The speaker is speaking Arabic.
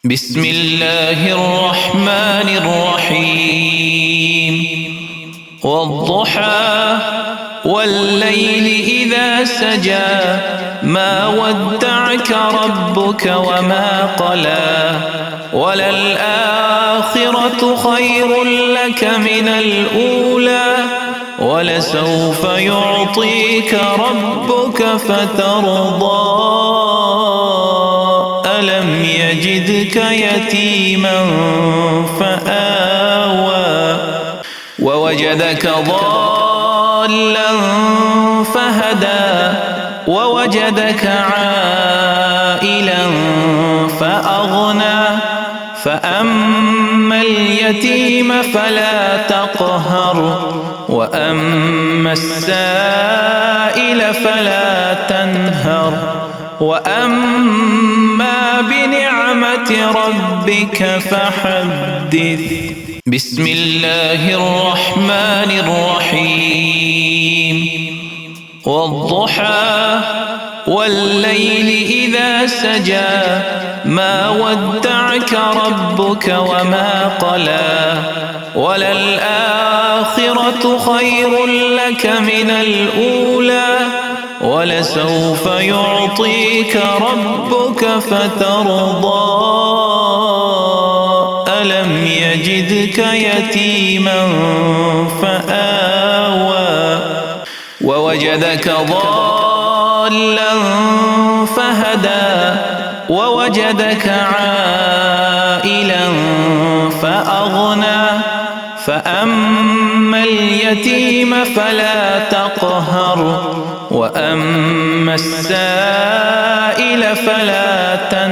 بسم الله الرحمن الرحيم والضحى والليل إذا سجى ما ودعك ربك وما قلى وللآخرة خير لك من الأولى ولسوف يعطيك ربك فترضى ألم يجدك يتيما فآوى ووجدك ضالا فهدى ووجدك عائلا فأغنى فأما اليتيم فلا تقهر وأما السائل فلا تنهر وأما بنعمة ربك فحدث بسم الله الرحمن الرحيم والضحى والليل إذا سجى ما ودعك ربك وما قلى وللآخرة خير لك من الأولى ولسوف يعطيك ربك فترضى ألم يجدك يتيما فآوى ووجدك ضالا فهدى ووجدك عائلا فأغنى فأما اليتيم فلا تقهر وأما السائل فلا تنهر